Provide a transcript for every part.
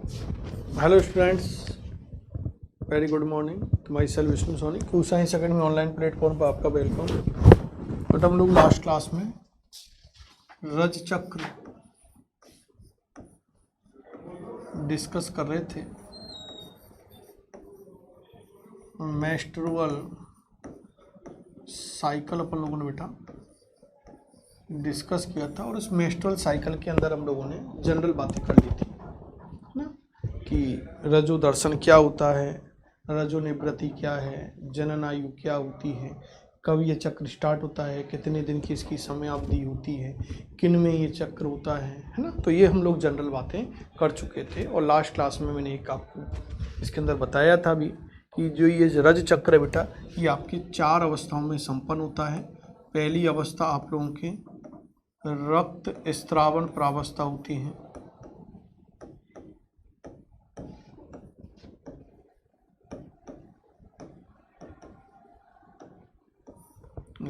Hello students, very good morning. तो myself Vishnu Soni, Q science academy online platform पर आपका welcome. But हम लोग लास्ट क्लास में रज चक्र डिस्कस कर रहे थे। मेंस्ट्रुअल साइकिल अपन लोगों ने बेटा डिस्कस किया था, और उस मेंस्ट्रुअल साइकिल के अंदर हम लोगों ने जनरल बातें कर ली थी ना, कि रजो दर्शन क्या होता है, रजो निवृत्ति क्या है, जनन आयु क्या होती है, कब ये चक्र स्टार्ट होता है, कितने दिन की इसकी समयावधि होती है, किन में ये चक्र होता है ना। तो ये हम लोग जनरल बातें कर चुके थे। और लास्ट क्लास में मैंने एक आपको इसके अंदर बताया था भी कि जो ये रज चक्र है बेटा, ये आपकी 4 अवस्थाओं में संपन्न होता है। पहली अवस्था आप लोगों के रक्त स्त्रावन प्रावस्था होती है।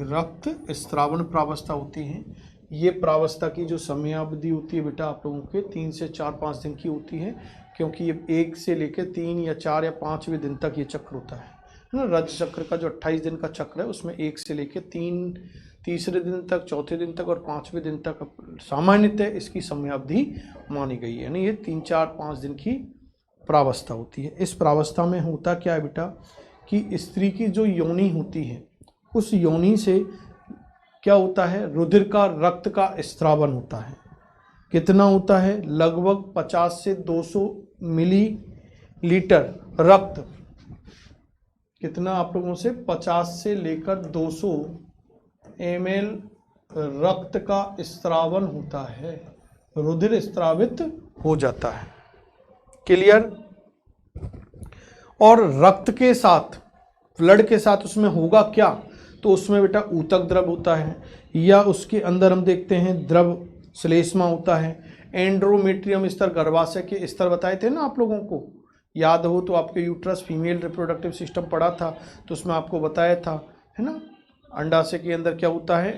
रक्त स्त्रावन प्रावस्था होती है। ये प्रावस्था की जो समयावधि होती है बेटा आप लोगों के 3 से 4-5 दिन की होती है, क्योंकि ये 1 से लेकर 3 या 4 या 5वें दिन तक ये चक्र होता है ना। रज चक्र का जो 28 दिन का चक्र है उसमें 1 से लेकर 3 दिन तक, 4थे दिन तक और 5वें दिन तक सामान्यतः इसकी समयावधि मानी गई है। यानी ये 3, 4, 5 दिन की प्रावस्था होती है। इस प्रावस्था में होता क्या है बेटा कि स्त्री की जो योनि होती है, उस योनि से क्या होता है, रुधिर का, रक्त का स्त्रावन होता है। कितना होता है? लगभग 50 से 200 मिलीलीटर रक्त। कितना आप लोगों से? 50 से लेकर 200 ml रक्त का स्त्रावन होता है, रुधिर स्त्रावित हो जाता है। क्लियर? और रक्त के साथ, ब्लड के साथ उसमें होगा क्या? तो उसमें बेटा ऊतक द्रव होता है, या उसके अंदर हम देखते हैं द्रव श्लेष्मा होता है। एंड्रोमेट्रियम स्तर, गर्भाशय के स्तर बताए थे ना आप लोगों को, याद हो तो आपके यूट्रस फीमेल रिप्रोडक्टिव सिस्टम पढ़ा था, तो उसमें आपको बताया था है ना। अंडाशय के अंदर क्या होता है?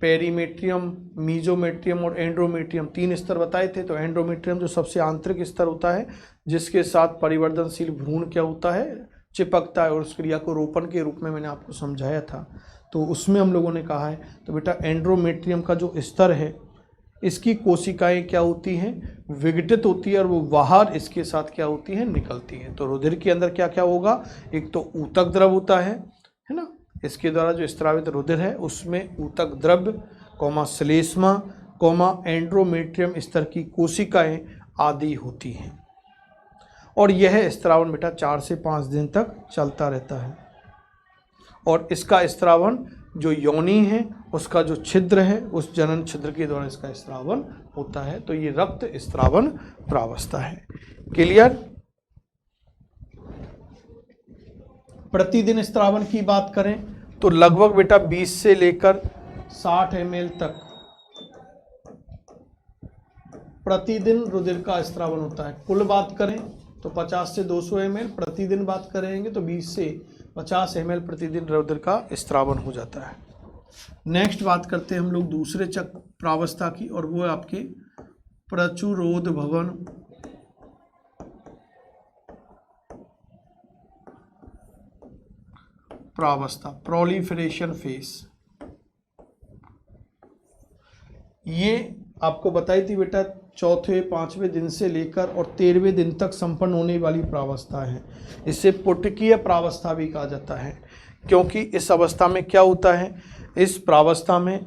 पेरीमेट्रियम, मीजोमेट्रियम और एंड्रोमेट्रियम, 3 स्तर बताए थे। तो एंड्रोमेट्रियम जो सबसे आंतरिक स्तर होता है, जिसके साथ परिवर्तनशील भ्रूण क्या होता है, चिपकता है, और उस क्रिया को रोपण के रूप में मैंने आपको समझाया था, तो उसमें हम लोगों ने कहा है। तो बेटा एंड्रोमेट्रियम का जो स्तर है, इसकी कोशिकाएं क्या होती हैं? विघटित होती है, और वो बाहर इसके साथ क्या होती है? निकलती है। तो रुधिर के अंदर क्या क्या होगा? एक तो ऊतक द्रव होता है ना, इसके द्वारा जो स्त्रावित रुधिर है उसमें ऊतक द्रव, श्लेष्मा, एंड्रोमेट्रियम स्तर की कोशिकाएं आदि होती हैं। और यह स्त्रावन बेटा 4 से 5 दिन तक चलता रहता है। और इसका स्त्रावन जो योनि है, उसका जो छिद्र है, उस जनन छिद्र के द्वारा इसका स्त्रावन होता है। तो ये रक्त स्त्रावन प्रावस्था है। क्लियर? प्रतिदिन स्त्रावन की बात करें तो लगभग बेटा 20 से लेकर 60 ml तक प्रतिदिन रुधिर का स्त्रावन होता है। कुल बात करें तो 50 से 200 ml प्रतिदिन, बात करेंगे तो 20 से 50 ml प्रतिदिन रुधिर का स्त्रावन हो जाता है। नेक्स्ट बात करते हैं हम लोग दूसरे चक्र प्रावस्था की, और वो है आपके प्रचुरोद भवन प्रावस्था, प्रोलिफरेशन फेस। ये आपको बताई थी बेटा 4थे 5वें दिन से लेकर और 13वें दिन तक संपन्न होने वाली प्रावस्था है। इसे पुटकीय प्रावस्था भी कहा जाता है, क्योंकि इस अवस्था में क्या होता है? इस प्रावस्था में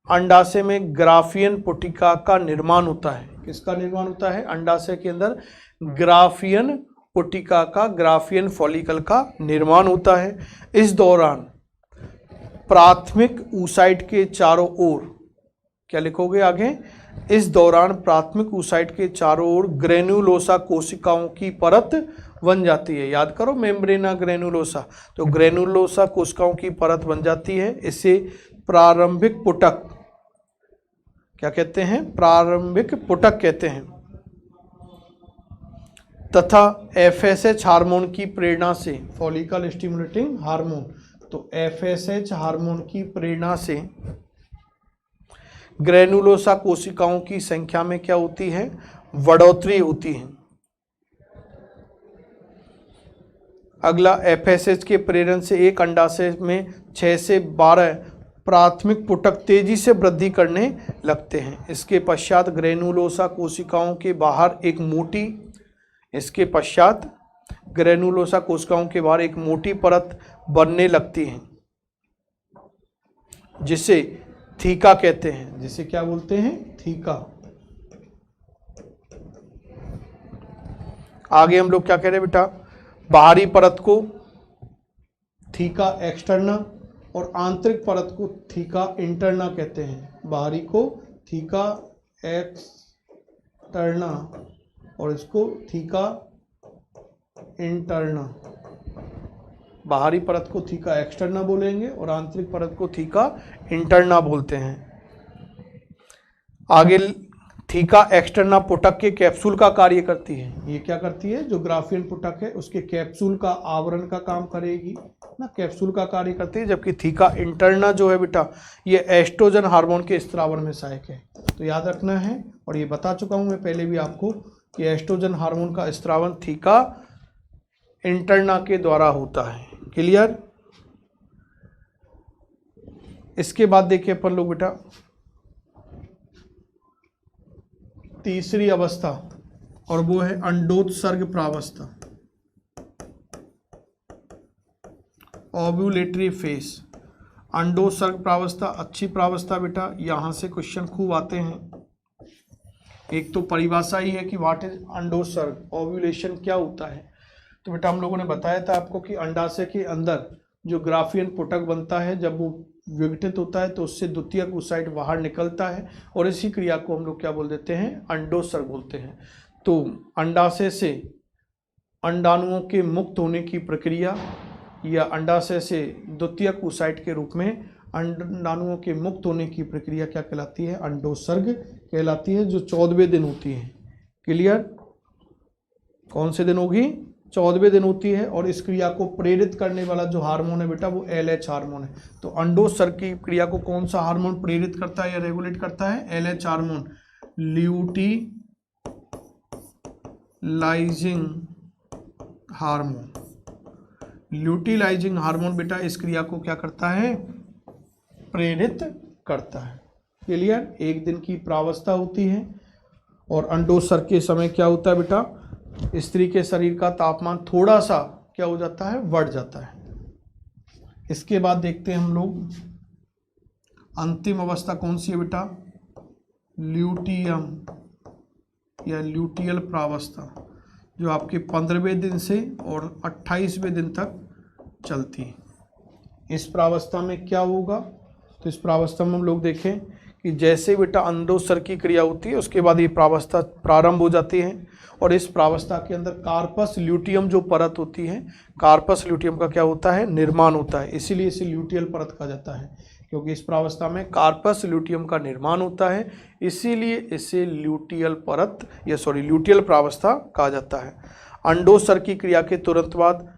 अंडाशय में ग्राफियन पुटिका का निर्माण होता है। किसका निर्माण होता है? अंडाशय के अंदर ग्राफियन पुटिका का, ग्राफियन फॉलिकल का निर्माण होता है। इस दौरान प्राथमिक ऊसाइट के चारों ओर, क्या लिखोगे आगे? इस दौरान प्राथमिक ऊसाइट के चारों ओर ग्रेन्युलोसा कोशिकाओं की परत बन जाती है। याद करो, मेम्ब्रेना ग्रेन्युलोसा। तो ग्रेन्युलोसा कोशिकाओं की परत बन जाती है। इसे प्रारंभिक पुटक क्या कहते हैं? प्रारंभिक पुटक कहते हैं। तथा एफएसएच हार्मोन की प्रेरणा से, फॉलिकल स्टिमुलेटिंग हार्मोन, तो एफएसएच हार्मोन की प्रेरणा से ग्रेनुलोसा कोशिकाओं की संख्या में क्या होती है? बढ़ोतरी होती है। अगला एफएसएच के प्रेरण से एक अंडाशय में 6 से 12 प्राथमिक पुटक तेजी से वृद्धि करने लगते हैं। इसके पश्चात ग्रेनुलोसा कोशिकाओं के बाहर एक मोटी परत बनने लगती है जिसे थीका कहते हैं। जिसे क्या बोलते हैं? थीका। आगे हम लोग क्या कह रहे हैं बेटा? बाहरी परत को थीका एक्सटर्ना और आंतरिक परत को थीका इंटरना कहते हैं। बाहरी को थीका एक्सटर्ना और इसको थीका इंटरना। बाहरी परत को थीका एक्सटर्ना बोलेंगे और आंतरिक परत को थीका इंटरना बोलते हैं। आगे थीका एक्सटर्ना पुटक के कैप्सूल का कार्य करती है। ये क्या करती है? जो ग्राफियन पुटक है उसके कैप्सूल का आवरण का काम करेगी ना, कैप्सूल का कार्य करती है। जबकि थीका इंटरना जो है बेटा, ये एस्ट्रोजन हार्मोन के स्त्रावन में सहायक है। तो याद रखना है, और ये बता चुका हूं मैं पहले भी आपको कि एस्ट्रोजन हार्मोन का स्त्रावन थीका इंटरना के द्वारा होता है। क्लियर? इसके बाद देखिए अपन लोग बेटा तीसरी अवस्था, और वो है अंडोत्सर्ग प्रावस्था, ओव्यूलेटरी फेस। अंडोत्सर्ग प्रावस्था अच्छी प्रावस्था बेटा, यहां से क्वेश्चन खूब आते हैं। एक तो परिभाषा ही है कि व्हाट इज अंडोत्सर्ग, ओव्यूलेशन क्या होता है। तो बेटा हम लोगों ने बताया था आपको कि अंडाशय के अंदर जो ग्राफियन पुटक बनता है, जब वो विघटित होता है तो उससे द्वितीयक oocyte बाहर निकलता है, और इसी क्रिया को हम लोग क्या बोल देते हैं? अंडोत्सर्ग बोलते हैं। तो अंडाशय से अंडाणुओं के मुक्त होने की प्रक्रिया, या अंडाशय से द्वितीयक oocyte के रूप में अंडाणुओं के मुक्त होने की प्रक्रिया क्या कहलाती है? अंडोत्सर्ग कहलाती है, जो 14वें दिन होती है। क्लियर? कौन से दिन होगी? 14वें दिन होती है। और इस क्रिया को प्रेरित करने वाला जो हार्मोन है बेटा, वो LH हार्मोन है। तो अंडोत्सर्ग की क्रिया को कौन सा हार्मोन प्रेरित करता है या रेगुलेट करता है? LH hormone, luteinizing hormone. Luteinizing hormone बेटा इस क्रिया को क्या करता है? प्रेरित करता है। क्लियर? एक दिन की प्रावस्था होती है। और अंडोत्सर्ग के समय क्या होता है बेटा? स्त्री के शरीर का तापमान थोड़ा सा क्या हो जाता है? बढ़ जाता है। इसके बाद देखते हैं हम लोग अंतिम अवस्था कौन सी है बेटा? ल्यूटियम या ल्यूटियल प्रावस्था, जो आपके 15वें दिन से और 28वें दिन तक चलती है। इस प्रावस्था में क्या होगा? तो इस प्रावस्था में हम लोग देखें कि जैसे बेटा अंडोत्सर्ग की क्रिया होती है उसके बाद ये प्रावस्था प्रारंभ हो जाती है। और इस प्रावस्था के अंदर कार्पस ल्यूटियम जो परत होती है, कार्पस ल्यूटियम का क्या होता है? निर्माण होता है। इसीलिए इसे ल्यूटियल परत कहा जाता है, क्योंकि इस प्रावस्था में कार्पस ल्यूटियम का निर्माण होता है, इसीलिए इसे ल्यूटियल परत या ल्यूटियल प्रावस्था कहा जाता है। अंडोत्सर्ग की क्रिया के तुरंत बाद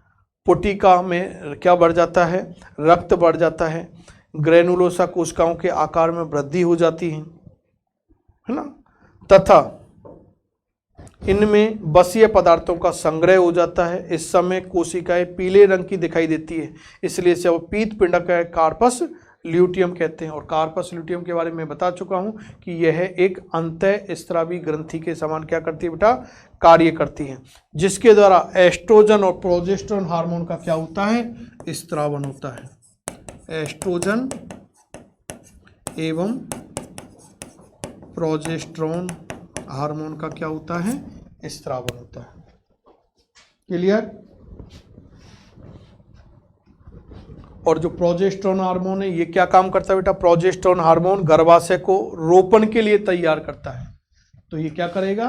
पुटिका में क्या बढ़ जाता है? रक्त बढ़ जाता है। ग्रेनुलोसा कोशिकाओं के आकार में वृद्धि हो जाती है ना, तथा इनमें बसीय पदार्थों का संग्रह हो जाता है। इस समय कोशिकाएं पीले रंग की दिखाई देती है, इसलिए इसे पीत पिंडक का कार्पस ल्यूटियम कहते हैं। और कार्पस ल्यूटियम के बारे में बता चुका हूं कि यह एक अंतःस्रावी ग्रंथि के समान क्या करती है बेटा? कार्य करती है, जिसके द्वारा एस्ट्रोजन और प्रोजेस्टेरोन हार्मोन का क्या होता है? स्त्रावन होता है। एस्ट्रोजन एवं प्रोजेस्टेरोन हार्मोन का क्या होता है? स्त्रावन होता है। क्लियर? और जो प्रोजेस्टेरोन हार्मोन है ये क्या काम करता है बेटा? प्रोजेस्टेरोन हार्मोन गर्भाशय को रोपण के लिए तैयार करता है। तो ये क्या करेगा?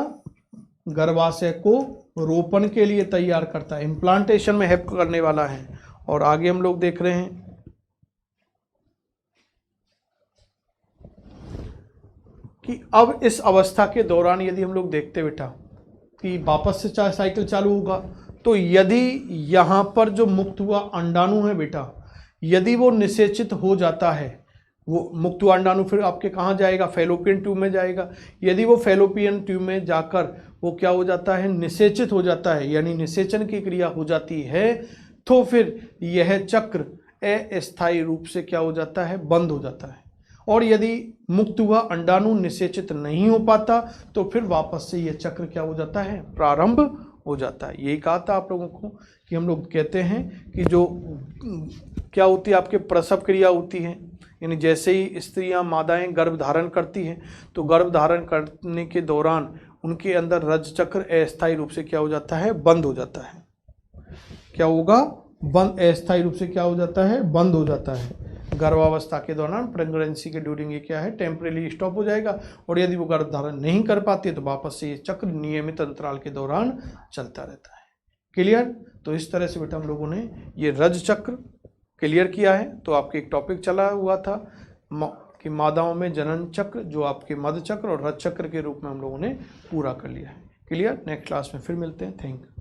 गर्भाशय को रोपण के लिए तैयार करता है, इम्प्लांटेशन में हेल्प करने वाला है। और आगे हम लोग देख रहे हैं कि अब इस अवस्था के दौरान यदि हम लोग देखते बेटा कि वापस से साइकिल चालू होगा, तो यदि यहाँ पर जो मुक्त हुआ अंडाणु है बेटा, यदि वो निषेचित हो जाता है, वो मुक्त हुआ अंडाणु फिर आपके कहाँ जाएगा? फैलोपियन ट्यूब में जाएगा। यदि वो फैलोपियन ट्यूब में जाकर वो क्या हो जाता है, निषेचित हो जाता है, यानी निषेचन की क्रिया हो जाती है, तो फिर यह चक्र अस्थायी रूप से क्या हो जाता है, बंद हो जाता है। और यदि मुक्त हुआ अंडाणु निषेचित नहीं हो पाता तो फिर वापस से यह चक्र क्या हो जाता है, प्रारंभ हो जाता है। यही कहा था आप लोगों को कि हम लोग कहते हैं कि जो क्या होती है, आपके प्रसव क्रिया होती है, यानी जैसे ही स्त्रियां मादाएं गर्भ धारण करती हैं तो गर्भ धारण करने के दौरान उनके अंदर रज चक्र अस्थायी रूप से क्या हो जाता है, बंद हो जाता है। क्या होगा, बंद, अस्थायी रूप से क्या हो जाता है, बंद हो जाता है। गर्भावस्था के दौरान प्रेगनेंसी के ड्यूरिंग ये क्या है, टेम्परेली स्टॉप हो जाएगा। और यदि वो गर्भ धारण नहीं कर पाती है तो वापस से ये चक्र नियमित अंतराल के दौरान चलता रहता है। क्लियर? तो इस तरह से बेटा हम लोगों ने ये रज चक्र क्लियर किया है। तो आपके एक टॉपिक चला हुआ था कि मादाओं में जनन चक्र, जो आपके मध चक्र और रज चक्र के रूप में हम लोगों ने पूरा कर लिया है। क्लियर? नेक्स्ट क्लास में फिर मिलते हैं। Thank you.